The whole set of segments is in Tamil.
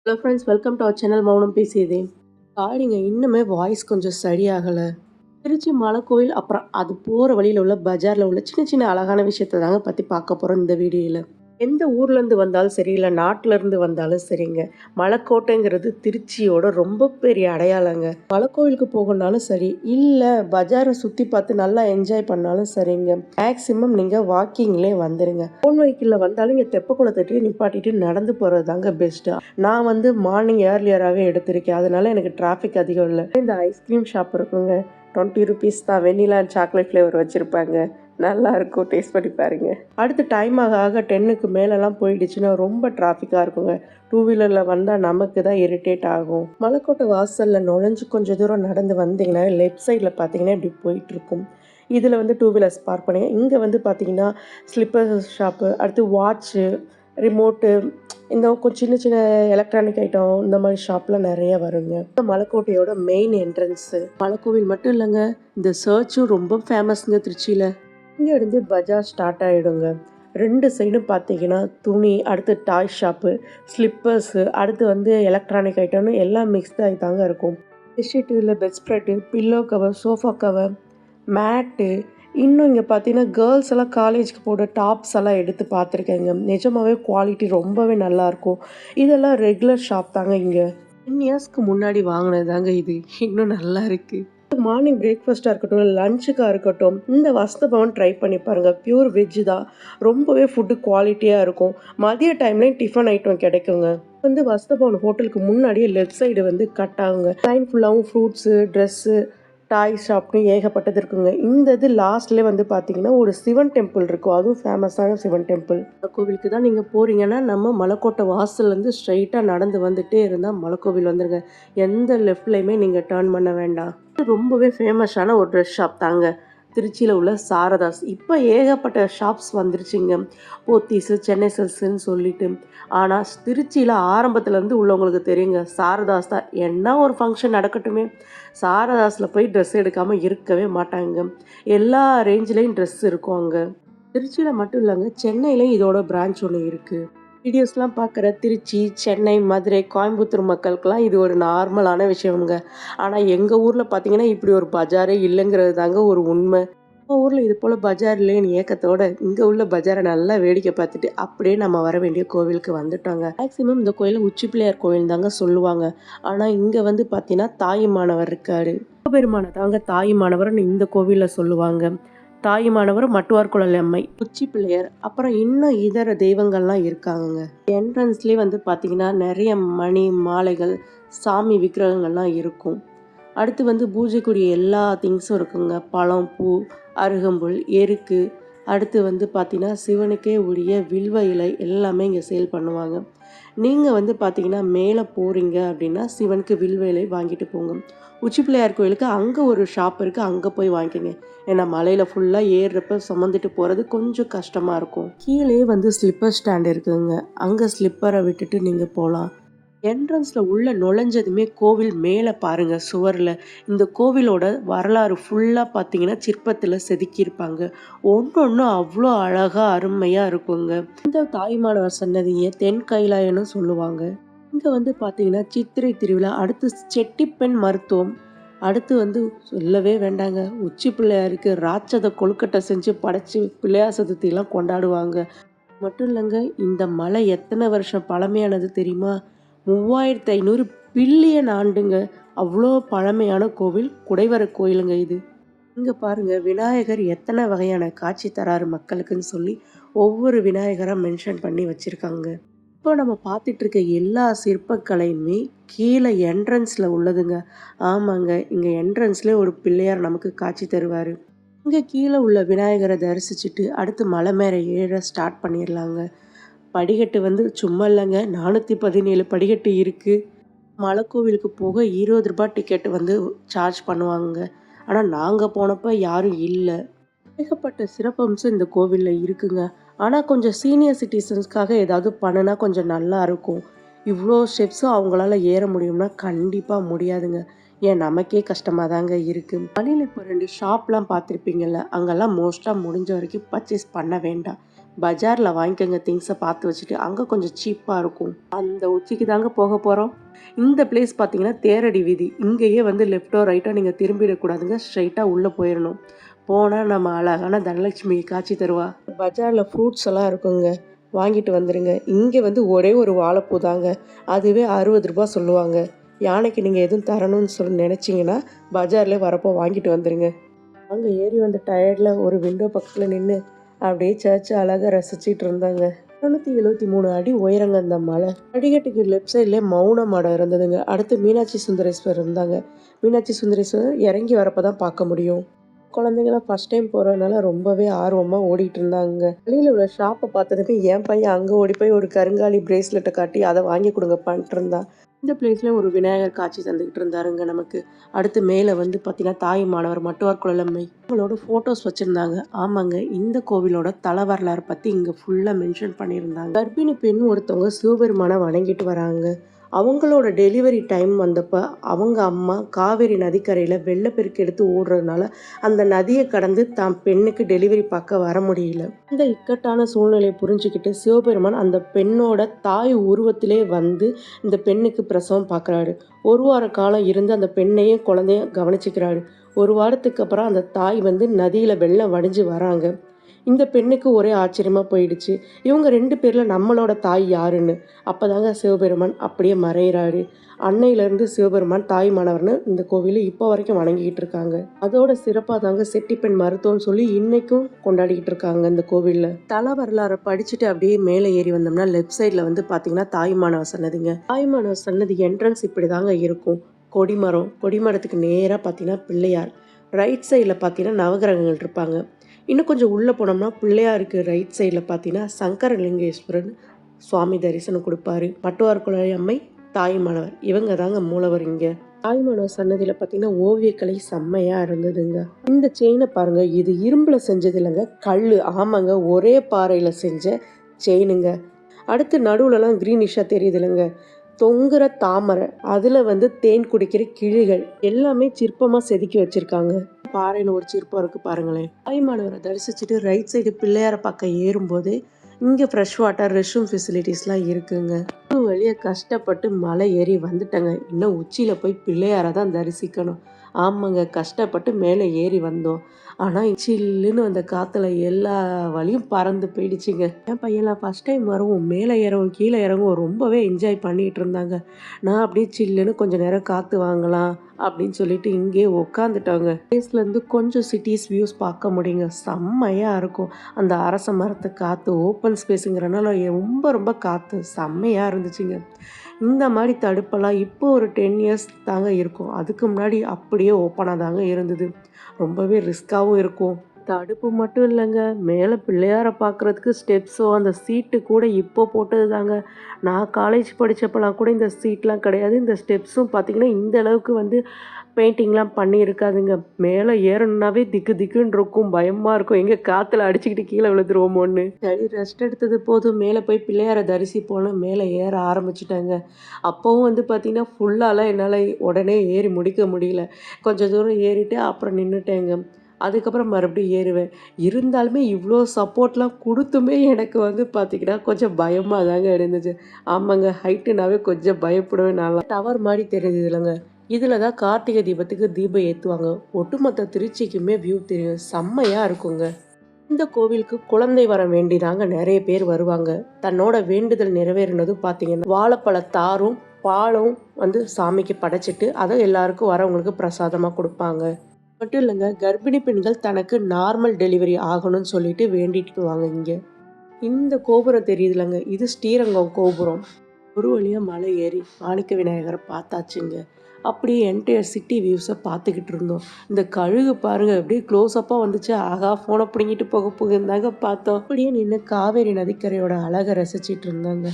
Hello friends, welcome to our channel Mounam Pesiyadhe. சாரிங்க, இன்னுமே வாய்ஸ் கொஞ்சம் சரியாகலை. திருச்சி மலைக்கோயில், அப்புறம் அது போகிற வழியில் உள்ள பஜாரில் உள்ள சின்ன சின்ன அழகான விஷயத்தை தாங்க பற்றி பார்க்க போகிறோம் இந்த வீடியோவில். எந்த ஊர்லேருந்து வந்தாலும் சரி, இல்லை நாட்டிலேருந்து வந்தாலும் சரிங்க, மலைக்கோட்டைங்கிறது திருச்சியோட ரொம்ப பெரிய அடையாளங்க. மலைக்கோயிலுக்கு போகணுன்னாலும் சரி, இல்லை பஜாரை சுற்றி பார்த்து நல்லா என்ஜாய் பண்ணாலும் சரிங்க, மேக்ஸிமம் நீங்கள் வாக்கிங்லேயே வந்துடுங்க. ஃபோன் வெஹிக்கிளில் வந்தாலும் இங்கே தெப்பக்குளத்துட்டு நிப்பாட்டிட்டு நடந்து போகிறது தாங்க பெஸ்ட்டு. நான் வந்து மார்னிங் ஏர்லியராகவே எடுத்திருக்கேன், அதனால எனக்கு டிராஃபிக் அதிகம் இல்லை. இந்த ஐஸ்கிரீம் ஷாப் இருக்குங்க, 20 rupees தான். வெண்ணிலா அண்ட் சாக்லேட் ஃப்ளேவர் வச்சுருப்பாங்க, நல்லா இருக்கும், டேஸ்ட் பண்ணி பாருங்க. அடுத்து டைம் ஆக 10க்கு மேலெல்லாம் போயிடுச்சுன்னா ரொம்ப டிராஃபிக்காக இருக்குங்க. 2 வீலரில் வந்தால் நமக்கு தான் இரிட்டேட் ஆகும். மலைக்கோட்டை வாசலில் நுழைஞ்சு கொஞ்சம் தூரம் நடந்து வந்தீங்கன்னா லெஃப்ட் சைடில் பார்த்தீங்கன்னா இப்படி போயிட்டுருக்கும். இதில் வந்து 2 வீலர்ஸ் பார்க் பண்ணுங்க. இங்கே வந்து பார்த்தீங்கன்னா ஸ்லிப்பர் ஷாப்பு, அடுத்து வாட்ச்சு, ரிமோட்டு, இந்த கொஞ்சம் சின்ன சின்ன எலக்ட்ரானிக் ஐட்டம், இந்த மாதிரி ஷாப்லாம் நிறைய வருங்க. மலைக்கோட்டையோட மெயின் என்ட்ரன்ஸு. மலைக்கோவில் மட்டும் இல்லைங்க, இந்த சர்ச்சும் ரொம்ப ஃபேமஸ்ங்க திருச்சியில். இங்கே இருந்து பஜார் ஸ்டார்ட் ஆகிடுங்க. 2 சைடும் பார்த்தீங்கன்னா துணி, அடுத்து டாய் ஷாப்பு, ஸ்லிப்பர்ஸு, அடுத்து வந்து எலக்ட்ரானிக் ஐட்டம்னு எல்லாம் மிக்ஸ்டாகி தாங்க இருக்கும். பெட்ஷீட்டு, இல்லை bedspread, pillow cover, sofa cover, mat, இன்னும் இங்கே பார்த்தீங்கன்னா கேர்ள்ஸ் எல்லாம் காலேஜுக்கு போட டாப்ஸ் எல்லாம் எடுத்து பார்த்துருக்கேங்க. நிஜமாகவே குவாலிட்டி ரொம்பவே நல்லாயிருக்கும். இதெல்லாம் ரெகுலர் ஷாப் தாங்க. இங்கே 10 இயர்ஸ்க்கு முன்னாடி வாங்கினது தாங்க இது, இன்னும் நல்லா இருக்குது. மார்னிங் பிரேக்ஃபாஸ்ட்டாக இருக்கட்டும், லஞ்சுக்காக இருக்கட்டும், இந்த வசந்தபவன் ட்ரை பண்ணி பாருங்கள். பியூர் வெஜ்ஜு தான், ரொம்பவே ஃபுட்டு குவாலிட்டியாக இருக்கும். மதிய டைம்லேயும் டிஃபன் ஐட்டம் கிடைக்குங்க. வந்து வசந்தபவன் ஹோட்டலுக்கு முன்னாடியே லெஃப்ட் சைடு வந்து கட் ஆகுங்க. லைன் ஃபுல்லாகவும் ஃப்ரூட்ஸு, ட்ரெஸ்ஸு, டாய் ஷாப்னு ஏகப்பட்டது இருக்குங்க. இந்த இது லாஸ்ட்லேயே வந்து பார்த்தீங்கன்னா ஒரு சிவன் டெம்பிள் இருக்கும், அதுவும் ஃபேமஸான சிவன் டெம்பிள். கோவிலுக்கு தான் நீங்கள் போகிறீங்கன்னா நம்ம மலைக்கோட்டை வாசல்லேருந்து ஸ்ட்ரைட்டாக நடந்து வந்துகிட்டே இருந்தால் மலைக்கோவில் வந்துடுங்க. எந்த லெஃப்ட்லேயுமே நீங்கள் டேர்ன் பண்ண வேண்டாம். ரொம்பவே ஃபேமஸான ஒரு ட்ரெஸ் ஷாப் தாங்க திருச்சியில் உள்ள சாரதாஸ். இப்போ ஏகப்பட்ட ஷாப்ஸ் வந்துருச்சுங்க, போத்தீஸு, சென்னை சில்க்ஸ்ன்னு சொல்லிட்டு. ஆனால் திருச்சியில் ஆரம்பத்துலேருந்து உள்ளவங்களுக்கு தெரியுங்க, சாரதாஸ் தான். என்ன ஒரு ஃபங்க்ஷன் நடக்கட்டுமே, சாரதாஸில் போய் ட்ரெஸ் எடுக்காமல் இருக்கவே மாட்டாங்க. எல்லா ரேஞ்சிலையும் ட்ரெஸ் இருக்கும் அங்கே. திருச்சியில் மட்டும் இல்லைங்க, சென்னையிலையும் இதோட பிரான்ச் ஒன்று இருக்குது. வீடியோஸ்லாம் பார்க்குற திருச்சி, சென்னை, மதுரை, கோயம்புத்தூர் மக்களுக்கெல்லாம் இது ஒரு நார்மலான விஷயம்ங்க. ஆனால் எங்கள் ஊரில் பார்த்தீங்கன்னா இப்படி ஒரு பஜாரே இல்லைங்கிறது தாங்க ஒரு உண்மை. நம்ம ஊரில் இது போல் பஜார் இல்லைன்னு ஏக்கத்தோட இங்கே உள்ள பஜாரை நல்லா வேடிக்கை பார்த்துட்டு அப்படியே நம்ம வர வேண்டிய கோவிலுக்கு வந்துட்டோங்க. மேக்ஸிமம் இந்த கோயிலை உச்சி பிள்ளையார் கோவில் தாங்க சொல்லுவாங்க. ஆனால் இங்கே வந்து பார்த்தீங்கன்னா தாயுமானவர் இருக்காரு. பெருமான தாங்க தாயுமானவர்னு இந்த கோவிலில் சொல்லுவாங்க. தாயுமானவர், மட்டுவார்குழல் அம்மை, உச்சி பிள்ளையர், அப்புறம் இன்னும் இதர தெய்வங்கள்லாம் இருக்காங்க. என்ட்ரன்ஸ்லேயே வந்து பார்த்தீங்கன்னா நிறைய மணி, மாலைகள், சாமி விக்கிரகங்கள்லாம் இருக்கும். அடுத்து வந்து பூஜைக்குரிய எல்லா திங்ஸும் இருக்குங்க. பழம், பூ, அருகம்புல், எருக்கு, அடுத்து வந்து பார்த்தீங்கன்னா சிவனுக்கே உரிய வில்வ இலை எல்லாமே இங்கே சேல் பண்ணுவாங்க. நீங்கள் வந்து பார்த்தீங்கன்னா மேலே போகிறீங்க அப்படின்னா சிவனுக்கு வில்வ இலை வாங்கிட்டு போங்க. உச்சி பிள்ளையார் கோயிலுக்கு அங்கே ஒரு ஷாப் இருக்குது, அங்கே போய் வாங்கிக்கோங்க. ஏன்னா மலையில் ஃபுல்லாக ஏறுறப்ப சுமந்துட்டு போகிறது கொஞ்சம் கஷ்டமாக இருக்கும். கீழே வந்து ஸ்லிப்பர் ஸ்டாண்ட் இருக்குதுங்க, அங்கே ஸ்லிப்பரை விட்டுட்டு நீங்கள் போகலாம். என்ட்ரன்ஸில் உள்ள நுழைஞ்சதுமே கோவில் மேலே பாருங்கள், சுவரில் இந்த கோவிலோட வரலாறு ஃபுல்லாக பார்த்தீங்கன்னா சிற்பத்தில் செதுக்கியிருப்பாங்க. ஒன்று அவ்வளோ அழகாக அருமையாக இருக்குங்க. இந்த தாயுமானவர் சன்னதியை தென் கைலாயன்னு சொல்லுவாங்க. இங்கே வந்து பார்த்தீங்கன்னா சித்திரை திருவிழா, அடுத்து செட்டிப்பெண் மருத்துவம், அடுத்து வந்து சொல்லவே வேண்டாங்க, உச்சி பிள்ளையாருக்கு ராட்சத கொழுக்கட்டை செஞ்சு படைச்சி பிள்ளையார் சதுர்த்திலாம் கொண்டாடுவாங்க. மட்டும் இல்லைங்க, இந்த மலை எத்தனை வருஷம் பழமையானது தெரியுமா? 3500 பில்லியன் ஆண்டுங்க. அவ்வளோ பழமையான கோவில், குடைவர கோயிலுங்க இது. இங்கே பாருங்கள், விநாயகர் எத்தனை வகையான காட்சி தராரு மக்களுக்குன்னு சொல்லி ஒவ்வொரு விநாயகராக மென்ஷன் பண்ணி வச்சுருக்காங்க. இப்போ நம்ம பார்த்துட்டு இருக்க எல்லா சிற்பக்கலையுமே கீழே என்ட்ரன்ஸில் உள்ளதுங்க. ஆமாங்க, இங்கே என்ட்ரன்ஸ்லேயே ஒரு பிள்ளையார் நமக்கு காட்சி தருவார். இங்கே கீழே உள்ள விநாயகரை தரிசிச்சுட்டு அடுத்து மலை மேலே ஏற ஸ்டார்ட் பண்ணிடலாங்க. படிக்கட்டு வந்து சும்மா இல்லைங்க, 417 படிக்கட்டு இருக்குது. மலைக்கோவிலுக்கு போக 20 ரூபாய் டிக்கெட்டு வந்து சார்ஜ் பண்ணுவாங்க. ஆனால் நாங்கள் போனப்போ யாரும் இல்லை. ஏகப்பட்ட சிறப்பம்சம் இந்த கோவிலில் இருக்குங்க. ஆனால் கொஞ்சம் சீனியர் சிட்டிசன்ஸ்க்காக ஏதாவது பண்ணுனா கொஞ்சம் நல்லா இருக்கும். இவ்வளோ ஸ்டெப்ஸும் அவங்களால ஏற முடியும்னா கண்டிப்பாக முடியாதுங்க. ஏன் நமக்கே கஷ்டமாக தாங்க இருக்குது. மலையில் இப்போ 2 ஷாப்லாம் பார்த்துருப்பீங்கள்ல, அங்கெல்லாம் மோஸ்ட்டாக முடிஞ்ச வரைக்கும் பர்ச்சேஸ் பண்ண வேண்டாம். பஜாரில் வாங்கிக்கோங்க திங்ஸை பார்த்து வச்சுட்டு, அங்கே கொஞ்சம் சீப்பாக இருக்கும். அந்த உச்சிக்கு தாங்க போக போகிறோம். இந்த பிளேஸ் பார்த்தீங்கன்னா தேரடி வீதி. இங்கேயே வந்து லெஃப்டோ ரைட்டோ நீங்கள் திரும்பிடக்கூடாதுங்க, ஸ்ட்ரைட்டாக உள்ளே போயிடணும். போனால் நம்ம அழகான தனலட்சுமி காட்சி தருவா. பஜாரில் ஃப்ரூட்ஸ் எல்லாம் இருக்குங்க, வாங்கிட்டு வந்துடுங்க. இங்கே வந்து ஒரே ஒரு வாழைப்பூ தாங்க, அதுவே 60 ரூபா சொல்லுவாங்க. யானைக்கு நீங்கள் எதுவும் தரணும்னு சொல்லி நினச்சிங்கன்னா பஜார்லேயே வரப்போ வாங்கிட்டு வந்துடுங்க. அங்கே ஏறி வந்த டயர்டில் ஒரு விண்டோ பக்கத்தில் நின்று அப்படியே சர்ச்சை அழகாக ரசிச்சிட்டு இருந்தாங்க. 273 அடி உயரங்க அந்த மலை. அடிக்கட்டுக்கு லெஃப்ட் சைட்லேயே மௌன மடம் இருந்ததுங்க. அடுத்து மீனாட்சி சுந்தரேஸ்வரர் இருந்தாங்க. மீனாட்சி சுந்தரேஸ்வரர் இறங்கி வரப்போ தான் பார்க்க முடியும். குழந்தைங்களாம் ஃபஸ்ட் டைம் போகிறதுனால ரொம்பவே ஆர்வமாக ஓடிட்டு இருந்தாங்க. வெளியில் உள்ள ஷாப்பை பார்த்ததுமே என் பையன் அங்கே ஓடி போய் ஒரு கருங்காலி பிரேஸ்லெட்டை காட்டி அதை வாங்கி கொடுங்கப்பான்ட்டு இருந்தான். இந்த பிளேஸ்ல ஒரு விநாயகர் காட்சி தந்துக்கிட்டு இருந்தாருங்க நமக்கு. அடுத்து மேலே வந்து பார்த்தீங்கன்னா தாய் மானவர் மட்டுவார் குழலம்மை அவங்களோட ஃபோட்டோஸ் வச்சுருந்தாங்க. ஆமாங்க, இந்த கோவிலோட தல வரலாறு பற்றி இங்கே ஃபுல்லாக மென்ஷன் பண்ணியிருந்தாங்க. கர்ப்பிணி பெண் ஒருத்தவங்க சிவபெருமானை வணங்கிட்டு வராங்க. அவங்களோட டெலிவரி டைம் வந்தப்போ அவங்க அம்மா காவேரி நதிக்கரையில் வெள்ளப்பெருக்கு எடுத்து ஓடுறதுனால அந்த நதியை கடந்து தான் பெண்ணுக்கு டெலிவரி பார்க்க வர முடியல. இந்த இக்கட்டான சூழ்நிலையை புரிஞ்சுக்கிட்டு சிவபெருமான் அந்த பெண்ணோட தாய் உருவத்திலே வந்து இந்த பெண்ணுக்கு பிரசவம் பார்க்குறாரு. ஒரு வார காலம் இருந்து அந்த பெண்ணையும் குழந்தையும் கவனிச்சுக்கிறாரு. ஒரு வாரத்துக்கு அப்புறம் அந்த தாய் வந்து நதியில் வெள்ளம் வடிஞ்சு வராங்க. இந்த பெண்ணுக்கு ஒரே ஆச்சரியமாக போயிடுச்சு, இவங்க 2 பேரில் நம்மளோட தாய் யாருன்னு. அப்போ தாங்க சிவபெருமான் அப்படியே மறைகிறாரு. அன்னையிலேருந்து சிவபெருமான் தாய் மானவர்னு இந்த கோவிலில் இப்போ வரைக்கும் வணங்கிக்கிட்டு இருக்காங்க. அதோட சிறப்பாக தாங்க செட்டிப்பெண் மருத்துவம்னு சொல்லி இன்னைக்கும் கொண்டாடிக்கிட்டு இருக்காங்க இந்த கோவிலில். தல வரலாறை படிச்சுட்டு அப்படியே மேலே ஏறி வந்தோம்னா லெஃப்ட் சைடில் வந்து பார்த்தீங்கன்னா தாய் மானவர் சன்னதிங்க. தாய் மானவர் சன்னதி என்ட்ரன்ஸ் இப்படி தாங்க இருக்கும். கொடிமரத்துக்கு நேராக பார்த்தீங்கன்னா பிள்ளையார், ரைட் சைடில் பார்த்தீங்கன்னா நவகிரகங்கள் இருப்பாங்க. இன்னும் கொஞ்சம் உள்ளே போனோம்னா பிள்ளையாருக்கு ரைட் சைடில் பார்த்தீங்கன்னா சங்கரலிங்கேஸ்வரன் சுவாமி தரிசனம் கொடுப்பாரு. மட்டுவார் குழலம்மை, தாய்மானவர் இவங்க தாங்க மூலவர். இங்கே தாய்மானவர் சன்னதியில் பார்த்தீங்கன்னா ஓவியக்கலை செம்மையாக இருந்ததுங்க. இந்த செயினை பாருங்க, இது இரும்பில் செஞ்சது இல்லைங்க, கல். ஆமாங்க, ஒரே பாறையில் செஞ்ச செயினுங்க. அடுத்து நடுவுலலாம் க்ரீனிஷாக தெரியுது இல்லைங்க, தொங்குற தாமரை, அதில் வந்து தேன் குடிக்கிற கிளிகள் எல்லாமே சிற்பமாக செதுக்கி வச்சுருக்காங்க. பாறையில் ஒரு சிற்பம் இருக்குது பாருங்களேன். தாய்மானவரை தரிசிச்சுட்டு ரைட் சைடு பிள்ளையார பக்கம் ஏறும்போது இங்கே ஃப்ரெஷ் வாட்டர், ரெஸ்ட் ரூம் ஃபெசிலிட்டிஸ்லாம் இருக்குங்க. வழியை கஷ்டப்பட்டு மலை ஏறி வந்துட்டேங்க. இன்னும் உச்சியில் போய் பிள்ளையாரை தான் தரிசிக்கணும். ஆமாங்க, கஷ்டப்பட்டு மேலே ஏறி வந்தோம். ஆனால் சில்லுன்னு அந்த காற்றுல எல்லா வழியும் பறந்து போயிடுச்சுங்க. என் பையன்லாம் ஃபஸ்ட் டைம் வரவும் மேலே ஏறவும் கீழே இறங்கவும் ரொம்பவே என்ஜாய் பண்ணிகிட்டு இருந்தாங்க. நான் அப்படியே சில்லுன்னு கொஞ்சம் நேரம் காற்று வாங்கலாம் அப்படின்னு சொல்லிட்டு இங்கேயே உட்காந்துட்டாங்க. பிளேஸ்லேருந்து கொஞ்சம் சிட்டிஸ் வியூஸ் பார்க்க முடியுங்க, செம்மையாக இருக்கும். அந்த அரச மரத்தை காற்று, ஓப்பன் ஸ்பேஸுங்கிறனால ரொம்ப ரொம்ப காற்று செம்மையாக இருந்துச்சுங்க. இந்த மாதிரி தடுப்பெல்லாம் இப்போ ஒரு 10 இயர்ஸ் தாங்க இருக்கும். அதுக்கு முன்னாடி அப்படியே ஓப்பனாக தாங்க இருந்தது. ரொம்பவே ரிஸ்க்காகவும் இருக்கும். தடுப்பு மட்டும் இல்லைங்க, மேலே பிள்ளையாரை பார்க்குறதுக்கு ஸ்டெப்ஸோ அந்த சீட்டு கூட இப்போ போட்டது தாங்க. நான் காலேஜ் படித்தப்பெல்லாம் கூட இந்த சீட்லாம் கிடையாது. இந்த ஸ்டெப்ஸும் பார்த்திங்கன்னா இந்த அளவுக்கு வந்து பெயிண்டிங்லாம் பண்ணியிருக்காதுங்க. மேலே ஏறணுன்னாவே திக்கு திக்குன்னு இருக்கும், பயமாக இருக்கும், எங்கே காற்றுல அடிச்சுக்கிட்டு கீழே விழுந்துருவோமோன்னு. சரி, ரெஸ்ட் எடுத்தது போதும், மேலே போய் பிள்ளையாரை தரிசிப்போன்னு மேலே ஏற ஆரம்பிச்சிட்டாங்க. அப்போவும் வந்து பார்த்திங்கன்னா ஃபுல்லாலாம் என்னால் உடனே ஏறி முடிக்க முடியல. கொஞ்சம் தூரம் ஏறிட்டு அப்புறம் நின்றுட்டேங்க. அதுக்கப்புறம் மறுபடியும் ஏறுவேன். இருந்தாலுமே இவ்வளோ சப்போர்ட்லாம் கொடுத்துமே எனக்கு வந்து பார்த்திங்கன்னா கொஞ்சம் பயமாக தாங்க இருந்துச்சு. ஆமாங்க, ஹைட்டுனாவே கொஞ்சம் பயப்படுவேன். நல்லா டவர் மாதிரி தெரியுது இல்லைங்க, இதில் தான் கார்த்திகை தீபத்துக்கு தீபம் ஏற்றுவாங்க. ஒட்டுமொத்த திருச்சிக்குமே வியூ தெரியும், செம்மையாக இருக்குங்க. இந்த கோவிலுக்கு குழந்தை வரம் வேண்டி தாங்க நிறைய பேர் வருவாங்க. தன்னோட வேண்டுதல் நிறைவேறினதும் பார்த்தீங்கன்னா வாழைப்பழத்தாரும் பாலும் வந்து சாமிக்கு படைச்சிட்டு அதை எல்லாருக்கும் வரவங்களுக்கு பிரசாதமாக கொடுப்பாங்க. மட்டும் இல்லைங்க, கர்ப்பிணி பெண்கள் தனக்கு நார்மல் டெலிவரி ஆகணும்னு சொல்லிட்டு வேண்டிட்டுக்குவாங்க. இங்கே இந்த கோபுரம் தெரியுதுலங்க, இது ஸ்ரீரங்கம் கோபுரம். ஒரு வழியாக மலை ஏறி மாணிக்க விநாயகரை பார்த்தாச்சுங்க. அப்படியே என்டையர் சிட்டி வியூஸை பார்த்துக்கிட்டு இருந்தோம். இந்த கழுகு பாருங்க அப்படியே க்ளோஸ்அப்பாக வந்துச்சு. ஆகா, ஃபோனை பிடிங்கிட்டு போக போகுந்தாங்க பார்த்தோம். அப்படியே நின்று காவேரி நதிக்கரையோட அழகை ரசிச்சிட்டு இருந்தாங்க.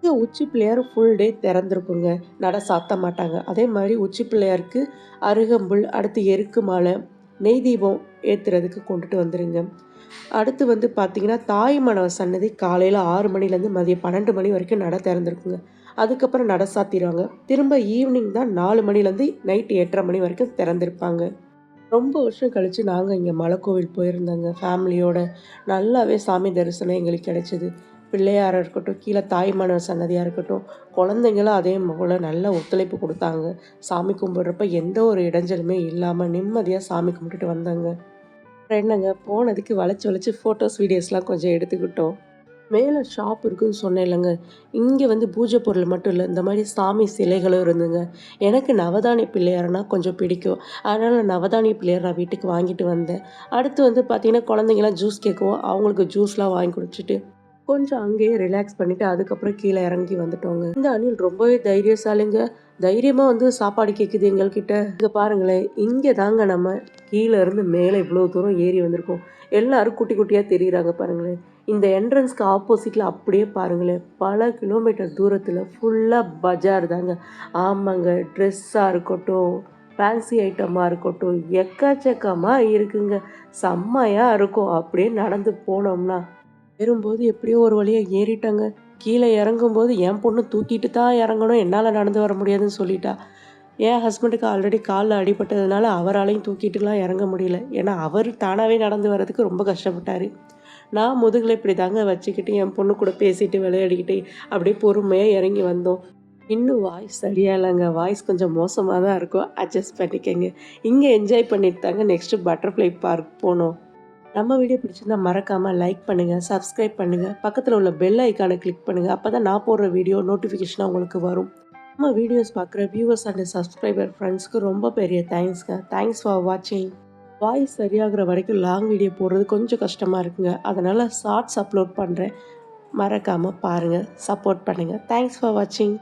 இங்கே உச்சி பிள்ளையார் ஃபுல் டே திறந்துருக்குங்க, நட சாத்த மாட்டாங்க. அதே மாதிரி உச்சி பிள்ளையாருக்கு அருகம்புல், அடுத்து எருக்கு மாலை, நெய் தீபம் ஏற்றுறதுக்கு கொண்டுட்டு வந்துடுங்க. அடுத்து வந்து பார்த்திங்கன்னா தாய்மானவர் சன்னதி காலையில் 6 மணிலேருந்து மதியம் 12 மணி வரைக்கும் நட திறந்துருக்குங்க. அதுக்கப்புறம் நட சாத்திடுவாங்க. திரும்ப ஈவினிங் தான் 4 மணிலேருந்து நைட்டு 8:30 மணி வரைக்கும் திறந்திருப்பாங்க. ரொம்ப வருஷம் கழிச்சு நாங்க இங்க மலைக்கோவில் போயிருந்தோங்க ஃபேமிலியோட. நல்லாவே சாமி தரிசனம் எங்களுக்கு கிடைச்சது. பிள்ளையாரா இருக்கட்டும், கீழ தாயுமானவர் சன்னதியா இருக்கட்டும், குழந்தைங்களும் அதே போல நல்ல ஒத்துழைப்பு குடுத்தாங்க. சாமி கும்பிடுறப்ப எந்த ஒரு இடைஞ்சலுமே இல்லாம நிம்மதியா சாமி கும்பிட்டுட்டு வந்தோங்க. அப்புறம் என்னங்க போனதுக்கு வளைச்சு வளைச்சு ஃபோட்டோஸ், வீடியோஸ்லாம் கொஞ்சம் எடுத்துக்கிட்டோம். மேல ஷாப் இருக்குன்னு சொன்னேன்லங்க. இங்க வந்து பூஜை பொருள் மட்டும் இல்ல. இந்த மாரி சாமி சிலைகளும் இருந்துங்க. எனக்கு நவதானிய பிள்ளையார்னா கொஞ்சம் பிடிக்கும். அதனால நவதானிய பிள்ளையார் நான் வீட்டுக்கு வாங்கிட்டு வந்தேன். அடுத்து வந்து பார்த்தீங்கன்னா, குழந்தைங்கலாம் ஜூஸ் கேட்கவும், அவங்களுக்கு ஜூஸ்லாம் வாங்கி குடிச்சுட்டு, கொஞ்சம் அங்கேயே ரிலாக்ஸ் பண்ணிட்டு, அதுக்கப்புறம் கீழ இறங்கி வந்துட்டோங்க. இந்த அணில் ரொம்பவே தைரியசாலிங்க. தைரியமா வந்து சாப்பாடு கேட்குது எங்கள்கிட்ட. இங்க பாருங்களேன், இங்க தாங்க நம்ம கீழ இருந்து மேல இவ்ளோ தூரம் ஏறி வந்திருக்கோம். எல்லாரும் குட்டி குட்டியா தெரியுறாங்க பாருங்களேன். இந்த என்ட்ரன்ஸ்க்கு ஆப்போசிட்ல அப்படியே பாருங்களேன், பல கிலோமீட்டர் தூரத்துல ஃபுல்லா பஜார் தாங்க. ஆமாங்க, ட்ரெஸ்ஸா இருக்கட்டும், ஃபேன்சி ஐட்டமா இருக்கட்டும், எக்கச்சக்கமா இருக்குங்க. செம்மையா இருக்கும். அப்படியே நடந்து போனோம்னா. ஏறும்போது எப்படியோ ஒரு வழியா ஏறிட்டேங்க. கீழ இறங்கும்போது என் பொண்ணு தூக்கிட்டு தான் இறங்கணும். என்னால நடந்து வர முடியாதுன்னு சொல்லிட்டா. என் ஹஸ்பண்டுக்கு ஆல்ரெடி கால்ல அடிபட்டதுனால அவராலையும் தூக்கிட்டுலாம் இறங்க முடியல. ஏன்னா, அவரு தானாவே நடந்து வர்றதுக்கு ரொம்ப கஷ்டப்பட்டாரு. நான் முதுகுல இப்படி தாங்க வச்சுக்கிட்டு என் பொண்ணு கூட பேசிட்டு, விளையாடிக்கிட்டு அப்படியே பொறுமையா இறங்கி வந்தோம். இன்னும் வாய்ஸ் சரியா இல்லங்க. வாய்ஸ் கொஞ்சம் மோசமா தான் இருக்கும். அட்ஜஸ்ட் பண்ணிக்கங்க. இங்க என்ஜாய் பண்ணிட்டு தாங்க நெக்ஸ்ட்டு பட்டர்ஃப்ளை பார்க் போனோம். நம்ம வீடியோ பிடிச்சிருந்தா மறக்காம லைக் பண்ணுங்க, சப்ஸ்கிரைப் பண்ணுங்க. பக்கத்துல உள்ள பெல் ஐகானை கிளிக் பண்ணுங்க. அப்பதான் நான் போடுற வீடியோ நோட்டிஃபிகேஷனா உங்களுக்கு வரும். நம்ம வீடியோஸ் பார்க்குற வியூவர்ஸ் அண்ட் சப்ஸ்கிரைபர் ஃப்ரெண்ட்ஸ்க்கு ரொம்ப பெரிய தேங்க்ஸ்ங்க. தேங்க்ஸ் ஃபார் வாட்சிங். வாய்ஸ் சரியாகிற வரைக்கும் லாங் வீடியோ போடுறது கொஞ்சம் கஷ்டமா இருக்குங்க. அதனால ஷார்ட்ஸ் அப்லோட் பண்றேன். மறக்காம பாருங்க. சப்போர்ட் பண்ணுங்க. தேங்க்ஸ் ஃபார் வாட்சிங்.